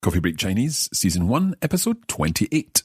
Coffee Break Chinese, Season 1, Episode 28.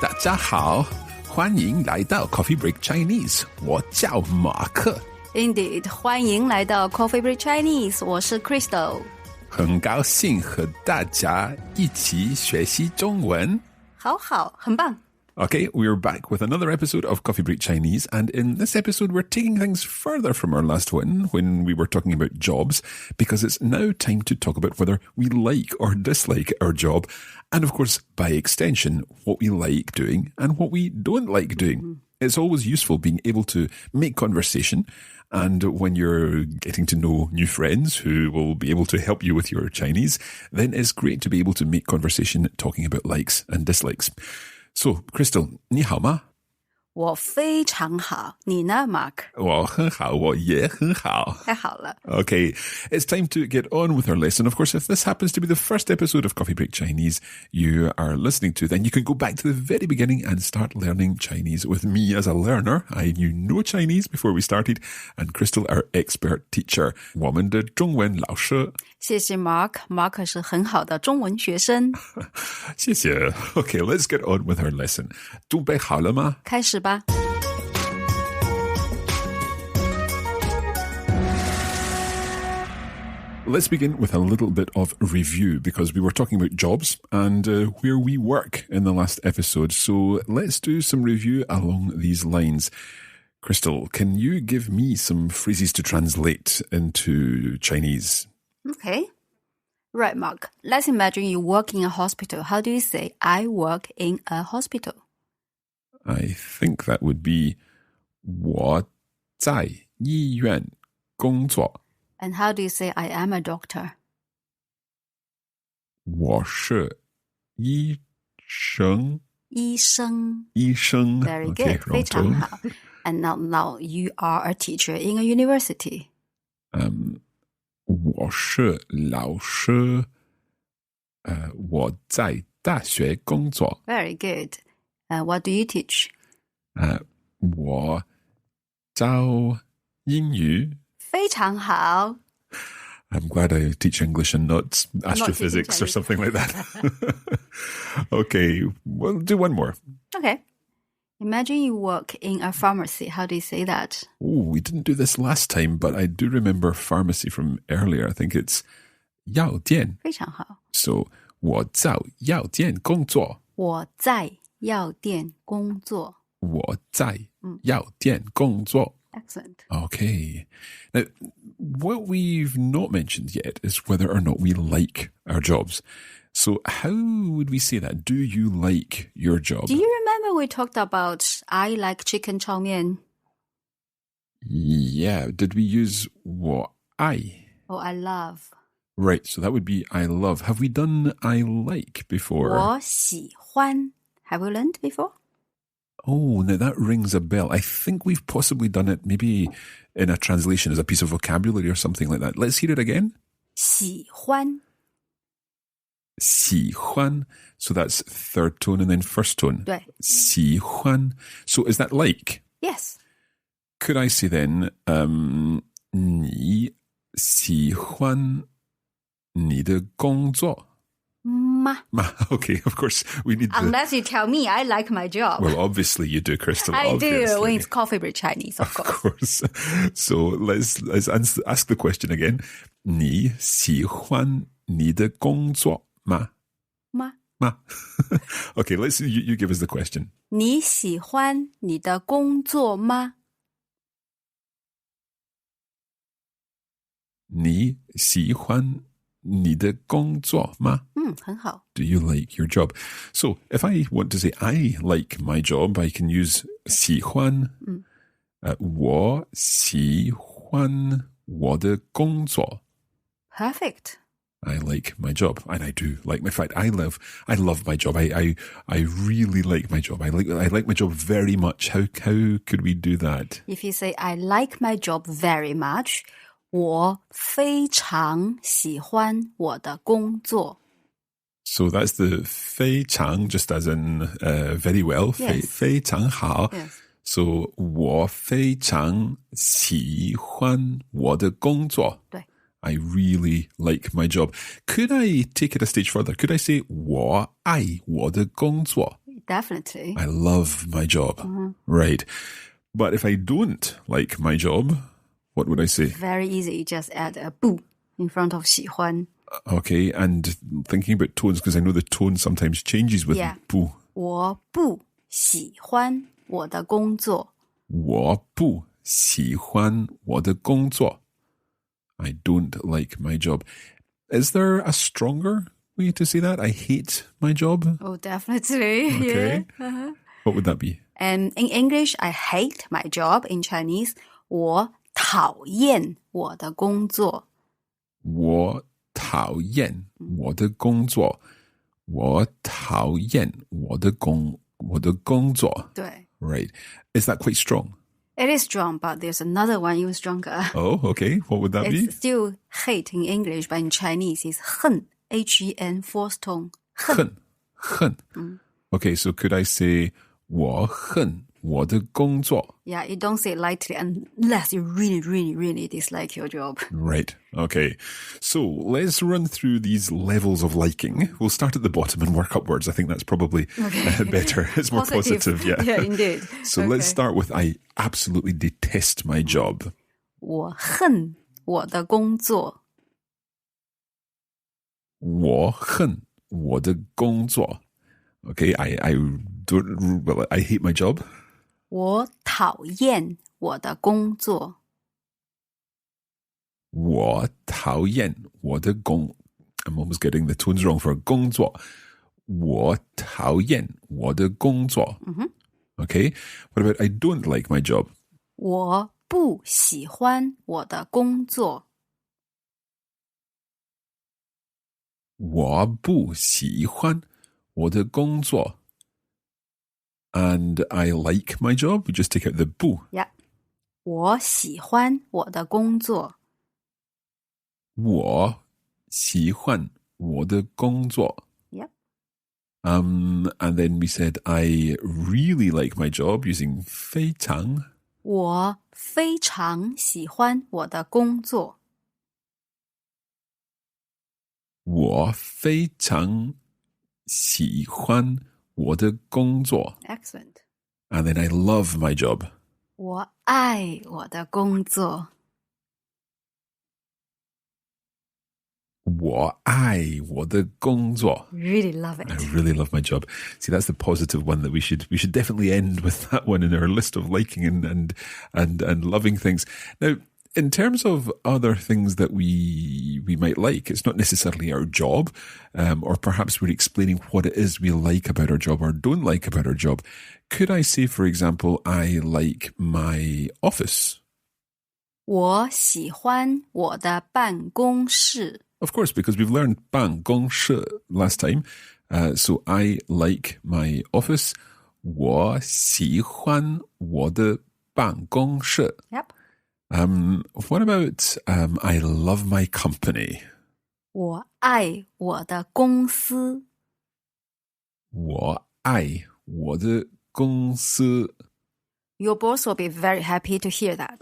大家好，欢迎来到 Coffee Break Chinese， 我叫马克。Indeed， 欢迎来到 Coffee Break Chinese， 我是 Crystal。很高兴和大家一起学习中文。好，很棒。Okay, we're back with another episode of Coffee Break Chinese, and in this episode we're taking things further from our last one when we were talking about jobs, because it's now time to talk about whether we like or dislike our job, and of course, by extension, what we like doing and what we don't like doing. Mm-hmm. It's always useful being able to make conversation, and when you're getting to know new friends who will be able to help you with your Chinese, then it's great to be able to make conversation talking about likes and dislikes. So, Crystal, 你好吗？我非常好，你呢 Mark？ 我很好，我也很好。太好了。 Okay, it's time to get on with our lesson. Of course, if this happens to be the first episode of Coffee Break Chinese you are listening to, then you can go back to the very beginning and start learning Chinese with me as a learner. I knew no Chinese before we started, and Crystal, our expert teacher. 我们的中文老师。谢谢 Mark 是很好的中文学生。谢谢。Okay, let's get on with our lesson. 准备好了吗？开始吧。Let's begin with a little bit of review, because we were talking about jobs and where we work in the last episode. So let's do some review along these lines. Crystal, can you give me some phrases to translate into Chinese? Okay. Right, Mark. Let's imagine you work in a hospital. How do you say, I work in a hospital? I think that would be 我在医院工作。 And how do you say, I am a doctor? 我是医生。医生。 Very Okay, good. 非常好。And now you are a teacher in a university. 我是老师。我在大学工作。 Very good. What do you teach? 我教英语。非常好。 I'm glad I teach English and not astrophysics or something like that. Okay, we'll do one more. Okay. Imagine you work in a pharmacy. How do you say that? Oh, we didn't do this last time, but I do remember pharmacy from earlier. I think it's 药店. 非常好。 So, 我在药店工作。我在药店工作。我在药店工作。 Excellent. Okay. Now, what we've not mentioned yet is whether or not we like our jobs. So how would we say that? Do you like your job? Do you remember we talked about I like chicken chow mein? Yeah. Did we use 我爱? Oh, I love. Right. So that would be I love. Have we done I like before? 我喜欢. Have we learned before? Oh, now that rings a bell. I think we've possibly done it maybe in a translation as a piece of vocabulary or something like that. Let's hear it again. 喜欢. 喜欢. So that's third tone and then first tone. 对. 喜欢. So is that like? Yes. Could I say then, 你喜欢你的工作? Ma. Okay, of course, we need Unless you tell me I like my job. Well, obviously you do, Crystal. I obviously. do when it's Coffee Break Chinese, of course. Of course. So let's ask the question again. 你喜欢你的工作吗? Ma. Okay, let's you give us the question. 你喜欢你的工作吗? 你喜欢你的工作吗? 很好。 Do you like your job? So if I want to say I like my job, I can use 喜欢. 我喜欢我的工作. Perfect. I like my job, and I do like my fact. I love my job. I really like my job. I like my job very much. How could we do that? If you say I like my job very much, 我非常喜欢我的工作. So that's the 非常, just as in very well. Yes. 非常好. Yes. So 我非常喜欢我的工作。对。 I really like my job. Could I take it a stage further? Could I say 我爱我的工作? Definitely. I love my job. Right. But if I don't like my job, what would I say? Very easy. Just add a 不 in front of 喜欢. Okay, and thinking about tones, because I know the tone sometimes changes with Yeah. 不.我不喜欢我的工作。我不喜欢我的工作. I don't like my job. Is there a stronger way to say that? I hate my job. Oh, definitely. Okay. Yeah. What would that be? And in English, I hate my job. In Chinese, 我讨厌我的工作。我讨厌我的工作。我讨厌我的工作。对。 Right. Is that quite strong? It is strong, but there's another one even stronger. Oh, okay. What would that be? It's still hate in English, but in Chinese, it's 恨, H-E-N, fourth tone. 恨. Okay, so could I say 我恨我的工作? Yeah, you don't say it lightly unless you really, really, really dislike your job. Right. Okay. So let's run through these levels of liking. We'll start at the bottom and work upwards. I think that's probably better. It's more positive. Yeah. Yeah, indeed. So let's start with I absolutely detest my job. 我恨我的工作。我恨我的工作. Okay, I don't, well, I hate my job. 我讨厌我的工作。我讨厌我的工. I'm almost getting the tones wrong for 工作. 我讨厌我的工作. Okay, what about I don't like my job? 我不喜欢我的工作。我不喜欢我的工作. And I like my job. We just take out the 不. Yeah. 我喜欢我的工作。我喜欢我的工作. Yep. And then we said I really like my job using 非常. 我非常喜欢我的工作。我非常喜欢我的工作. Excellent. And then I love my job. 我爱我的工作。我爱我的工作. Really love it. I really love my job. See, that's the positive one that we should definitely end with that one in our list of liking and loving things. Now, in terms of other things that we might like, it's not necessarily our job, or perhaps we're explaining what it is we like about our job or don't like about our job. Could I say, for example, I like my office? 我喜欢我的办公室。 Of course, because we've learned 办公室 last time. So I like my office. 我喜欢我的办公室. Yep. What about I love my company? 我爱我的公司。我爱我的公司. Your boss will be very happy to hear that.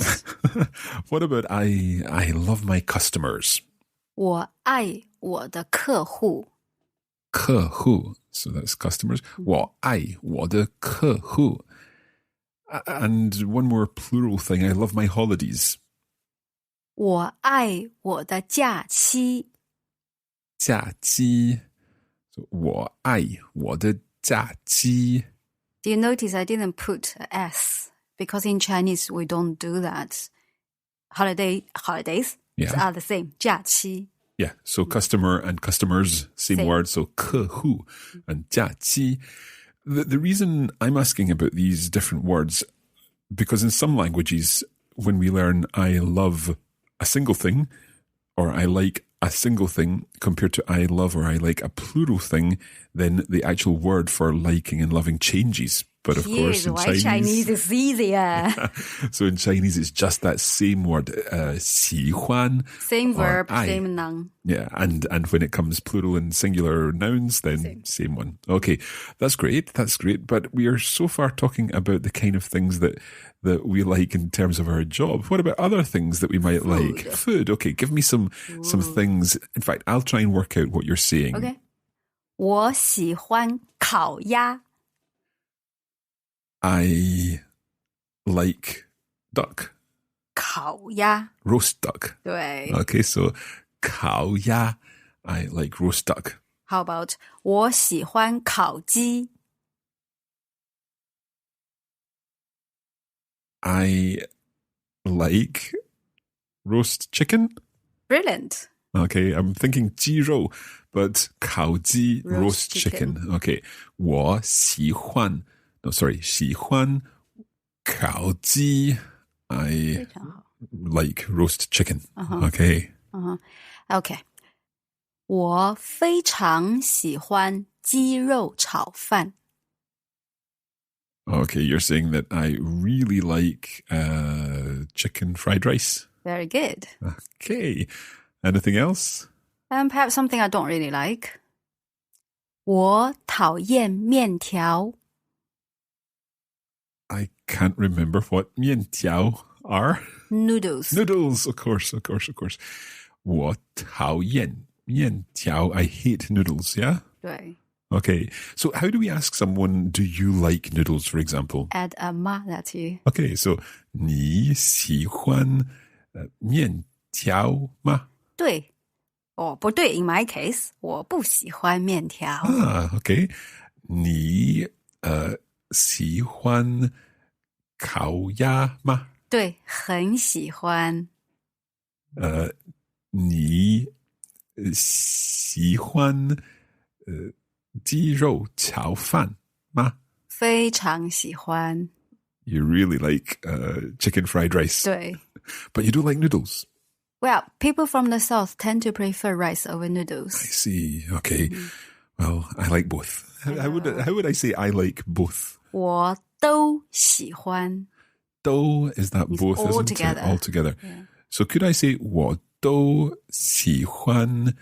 What about I love my customers? 我爱我的客户。客户. So that's customers. 我爱我的客户. And one more plural thing, I love my holidays. 我爱我的假期。假期. So 我爱我的假期. Do you notice I didn't put a S? Because in Chinese, we don't do that. Holidays are the same. 假期. Yeah, so customer and customers, same word. So 客户 and 假期. The reason I'm asking about these different words, because in some languages, when we learn I love a single thing, or I like a single thing, compared to I love or I like, a plural thing, then the actual word for liking and loving changes. But of course, in Chinese is easier. So in Chinese, it's just that same word, 喜欢. Same verb, I. same noun. Yeah, and when it comes plural and singular nouns, then same one. Okay, that's great. But we are so far talking about the kind of things that we like in terms of our job. What about other things that we might like? Food. Okay, give me some things. In fact, I'll try and work out what you're saying. Okay. 我喜欢烤鸭. I like duck. 烤鸭. Roast duck. 对. Okay, so 烤鸭, I like roast duck. How about 我喜欢烤鸡? I like roast chicken. Brilliant. Okay, I'm thinking 鸡肉, but 烤鸡 roast chicken. Okay, 我喜欢 喜欢烤鸡. I like roast chicken. Okay. Okay. 我非常喜欢鸡肉炒饭. Okay, you're saying that I really like chicken fried rice. Very good. Okay. Anything else? Perhaps something I don't really like. 我讨厌面条. I can't remember what 面条 are. Noodles. Noodles, of course. 我讨厌面条. I hate noodles, yeah? 对. Okay, so how do we ask someone, do you like noodles, for example? Add a ma, that's you. Okay, so 你喜欢面条吗? 对. Oh, 不对, in my case, 我不喜欢面条. Okay. 你喜欢烤鸭吗? 对, 很喜欢. 你喜欢鸡肉炒饭吗? 非常喜欢. You really like chicken fried rice. 对. But you don't like noodles. Well, people from the south tend to prefer rice over I noodles. see. Okay. Well, I like both. How would I say I like both? 我都喜欢. Do, is that It's both, all isn't together. it? All together. Yeah. So could I say 我都喜欢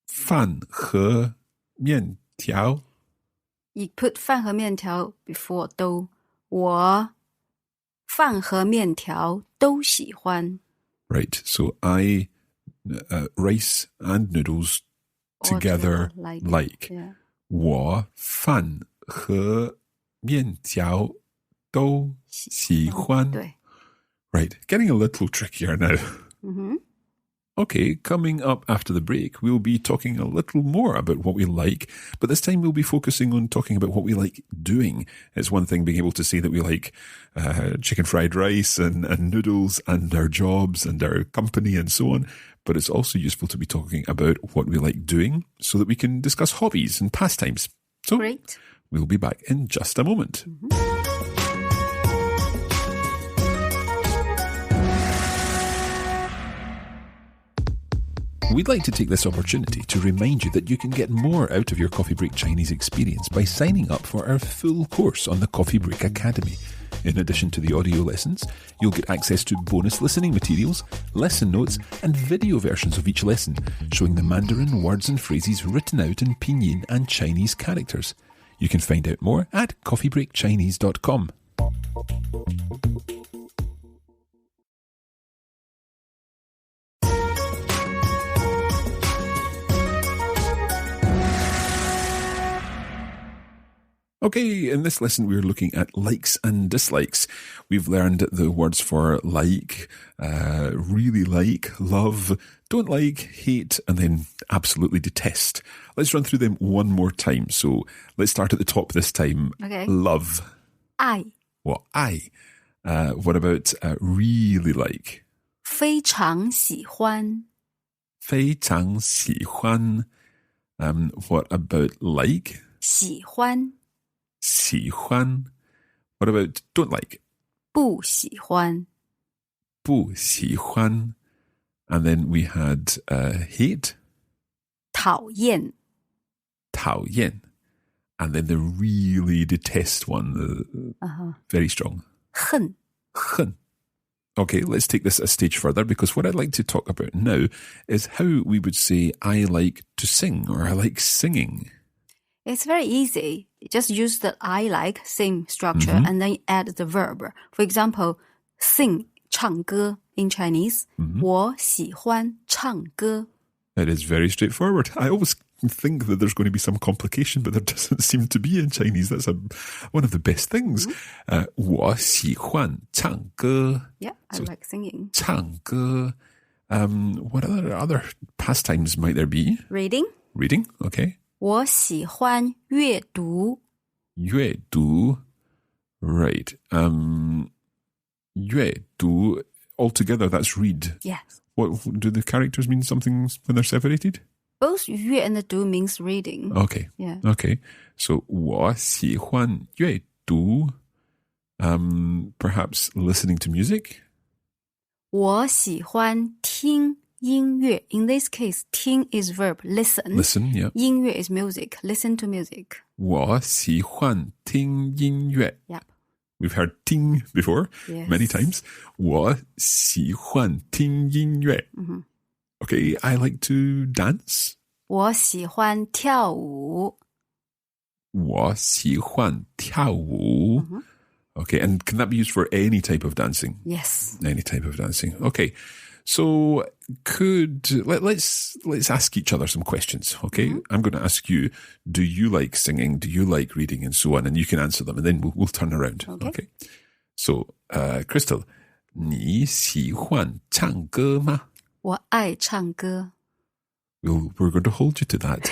饭和面条? You put 饭和面条 before 都. 我饭和面条都喜欢. Right. So I rice and noodles together like. Yeah. 我饭和面条都喜欢. 对. Right. Getting a little trickier now. Mm-hmm. Okay, coming up after the break, we'll be talking a little more about what we like, but this time we'll be focusing on talking about what we like doing. It's one thing being able to say that we like chicken fried rice and noodles and our jobs and our company and so on, but it's also useful to be talking about what we like doing so that we can discuss hobbies and pastimes. So Great. We'll be back in just a moment. Mm-hmm. We'd like to take this opportunity to remind you that you can get more out of your Coffee Break Chinese experience by signing up for our full course on the Coffee Break Academy. In addition to the audio lessons, you'll get access to bonus listening materials, lesson notes, and video versions of each lesson, showing the Mandarin words and phrases written out in Pinyin and Chinese characters. You can find out more at coffeebreakchinese.com. Okay, in this lesson we're looking at likes and dislikes. We've learned the words for like, really like, love, don't like, hate, and then absolutely detest. Let's run through them one more time. So let's start at the top this time. Okay. Love. 爱. What? I. What about really like? 非常喜欢. 非常喜欢. What about like? 喜欢. 喜欢. What about don't like? 不喜欢. 不喜欢. And then we had hate. 讨厌讨厌. And then the really detest one, very strong. 恨 恨. Okay, let's take this a stage further because what I'd like to talk about now is how we would say I like to sing or I like singing. It's very easy. Just use the I like, sing structure, and then add the verb. For example, sing, 唱歌 in Chinese. 我喜欢唱歌 It is very straightforward. I always think that there's going to be some complication, but there doesn't seem to be in Chinese. That's one of the best things. 我喜欢唱歌 Yeah, I like singing. 唱歌. What other pastimes might there be? Reading. Reading, okay. 我喜欢阅读阅读 Right. 阅读 altogether, that's read. Yes. What do the characters mean something when they're separated? Both 阅 and 读 means reading. Okay. Yeah. Okay. So 我喜欢阅读 perhaps listening to music. 我喜欢听音乐 In this case, 听 is verb, listen. Listen, yeah. 音乐 is music, listen to music. 我喜欢听音乐 Yep. We've heard 听 before, Yes. many times. 我喜欢听音乐 Okay, I like to dance. 我喜欢跳舞我喜欢跳舞 Okay, and can that be used for any type of dancing? Yes. Any type of dancing. Okay. So let's ask each other some questions, okay? I'm going to ask you, do you like singing? Do you like reading and so on? And you can answer them and then we'll turn around. Okay. So, Crystal, 你喜欢唱歌吗?我爱唱歌 We're going to hold you to that.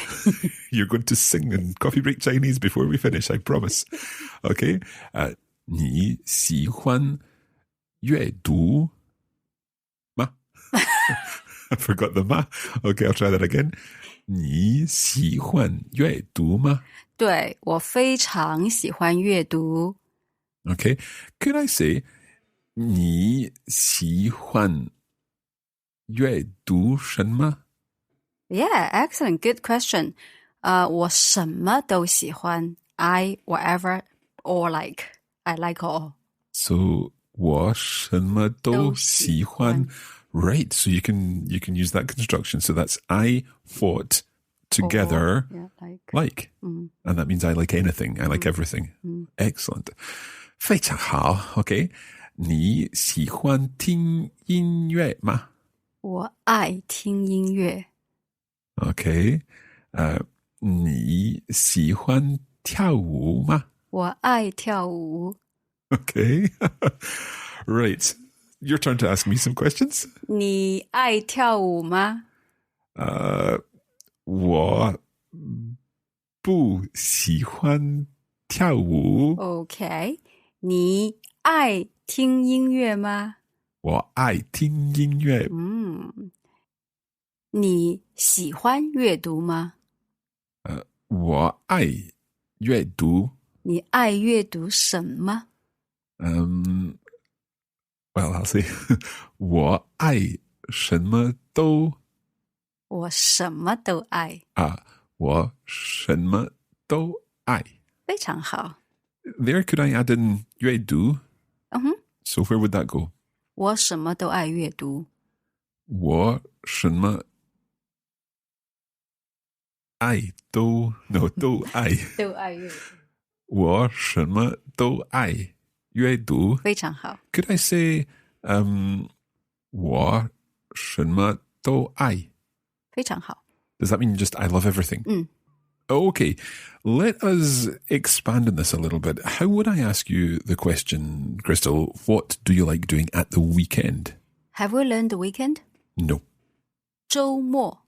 You're going to sing in Coffee Break Chinese before we finish, I promise. Okay? 你喜欢阅读吗? I forgot the ma. Okay, I'll try that again. 你喜欢阅读吗? 对，我非常喜欢阅读 Okay. Could I say 你喜欢阅读什么? Yeah, excellent. Good question. 我什么都喜欢 I, whatever, or like. I like all. So 我什么都喜欢 Right, so you can use that construction. So that's I, what, together, like. And that means I like anything. I like everything. Excellent. 非常好 Okay. 你喜欢听音乐吗? 我爱听音乐 Okay. 你喜欢跳舞吗? 我爱跳舞 Okay. Right. Your turn to ask me some questions. 你爱跳舞吗? 我不喜欢跳舞 Okay. 你爱听音乐吗?我爱听音乐你喜欢阅读吗?我爱阅读你爱阅读什么? Well, I'll say 我爱什么都我什么都爱我什么都爱非常好 There, could I add in 阅读? So where would that go? 我什么都爱阅读我什么爱都爱都爱阅读我什么都爱阅读非常好 Could I say 我什么都爱非常好 Does that mean just I love everything? Okay, let us expand on this a little bit. How would I ask you the question, Crystal, what do you like doing at the weekend? Have we learned the weekend? No. 周末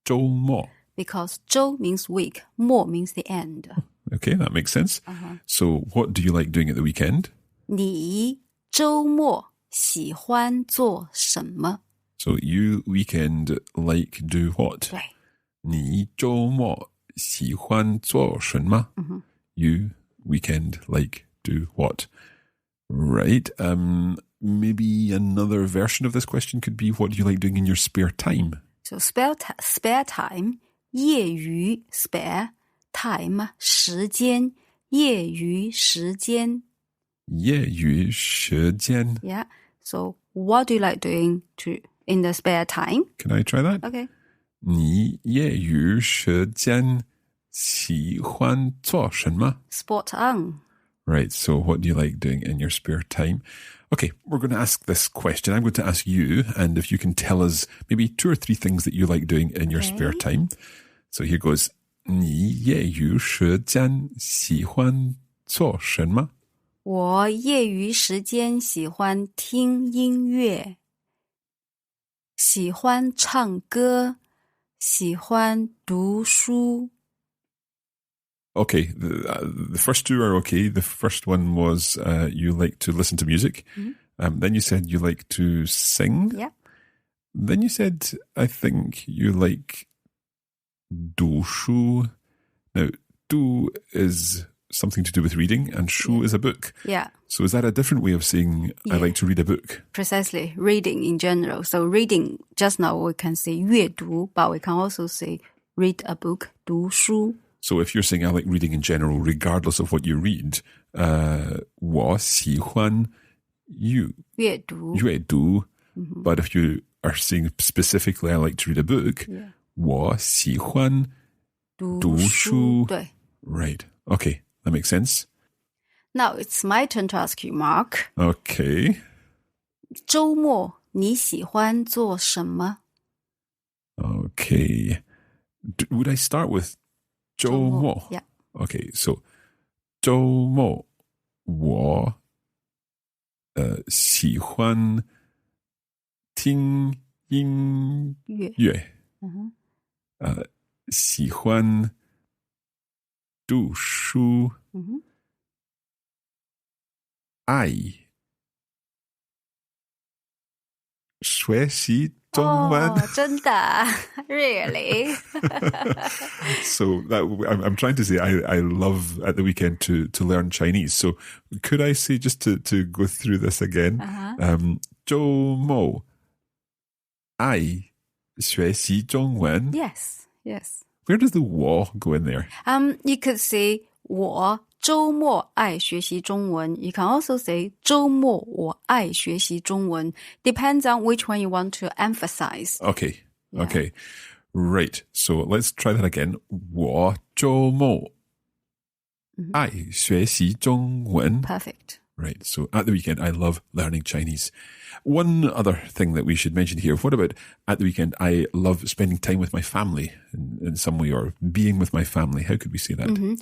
周末 Because 周 means week, 末 means the end. Okay, that makes sense. So what do you like doing at the weekend? 你周末喜欢做什么? So you weekend like do what? 对你周末喜欢做什么? You weekend like do what? Right. Maybe another version of this question could be what do you like doing in your spare time? So spare time 业余 spare time 时间业余时间业余时间 Yeah. So what do you like doing in the spare time? Can I try that? Okay. 你业余时间喜欢做什么 Spot on. Right, so what do you like doing in your spare time? Okay, we're going to ask this question. I'm going to ask you, and if you can tell us maybe 2 or 3 things that you like doing in your spare time. So here goes. 你业余时间喜欢做什么我业余时间喜欢听音乐，喜欢唱歌，喜欢读书。Okay, the first 2 are okay. The first one was you like to listen to music. Then you said you like to sing. Yeah. Then you said, I think you like 读书. Now, 读 is something to do with reading, and 书 is a book. Yeah. So is that a different way of saying I like to read a book? Precisely, reading in general. So reading, just now we can say 阅读, but we can also say read a book, 读书. So if you're saying I like reading in general, regardless of what you read, 我喜欢阅读. But if you are saying specifically I like to read a book, 我喜欢读书. 对. Right. Okay. That makes sense. Now it's my turn to ask you, Mark. Okay. 周末你喜欢做什么? Okay. Would I start with 周末? Yeah. Okay, so 周末我喜欢听音乐喜欢读书爱学习中文真的 Really? So I'm trying to say I love at the weekend to learn Chinese. So could I say just to go through this again? 周末爱学习中文 Yes. Where does the 我 go in there? You could say 我周末爱学习中文. You can also say 周末我爱学习中文. Depends on which one you want to emphasize. Okay. Right. So let's try that again. 我周末爱学习中文 Perfect. Right. So at the weekend, I love learning Chinese. One other thing that we should mention here. What about at the weekend? I love spending time with my family in some way, or being with my family. How could we say that?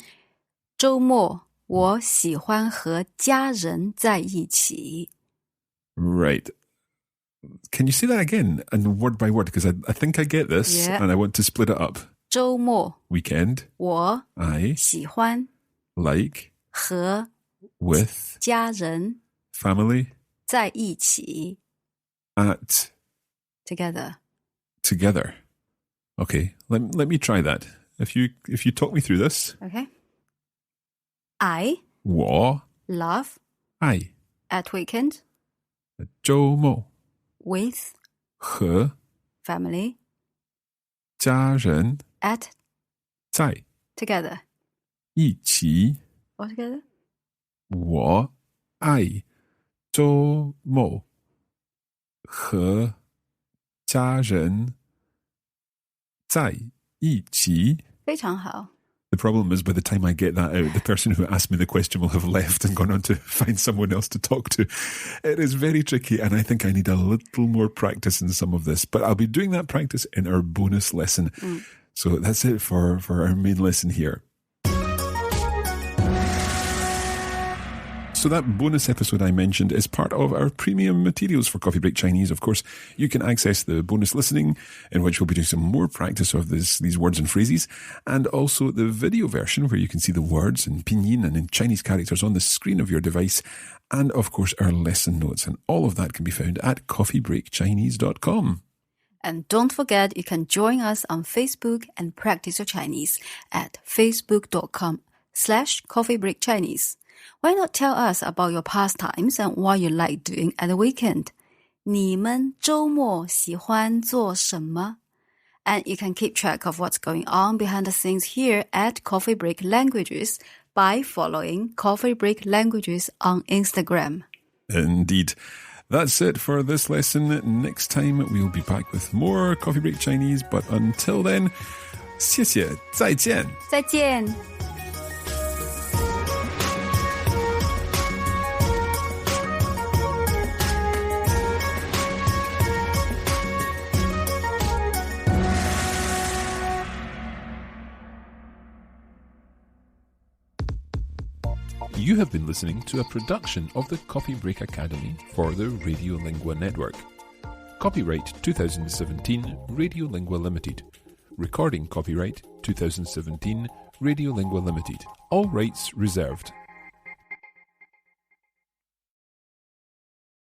周末我喜欢和家人在一起. Right. Can you say that again and word by word? Because I think I get this and I want to split it up. 周末 Weekend. 我 I 喜欢 like 和 with 家人 family 在一起 at together. Okay, let me try that. If you talk me through this. Okay. I 我 love 爱 at weekend 周末 with 和 family 家人 at 在 together. 一起 All together? 我爱周末和家人在一起非常好. The problem is by the time I get that out, the person who asked me the question will have left and gone on to find someone else to talk to. It is very tricky, and I think I need a little more practice in some of this. But I'll be doing that practice in our bonus lesson. So that's it for our main lesson here. So that bonus episode I mentioned is part of our premium materials for Coffee Break Chinese. Of course, you can access the bonus listening, in which we'll be doing some more practice of these words and phrases, and also the video version where you can see the words in pinyin and in Chinese characters on the screen of your device, and of course our lesson notes. And all of that can be found at coffeebreakchinese.com. And don't forget, you can join us on Facebook and practice your Chinese at facebook.com/coffeebreakchinese. Why not tell us about your pastimes and what you like doing at the weekend? 你们周末喜欢做什么? And you can keep track of what's going on behind the scenes here at Coffee Break Languages by following Coffee Break Languages on Instagram. Indeed. That's it for this lesson. Next time we'll be back with more Coffee Break Chinese. But until then, 谢谢，再见。再见。You have been listening to a production of the Coffee Break Academy for the Radiolingua Network. Copyright 2017 Radiolingua Limited. Recording copyright 2017 Radiolingua Limited. All rights reserved.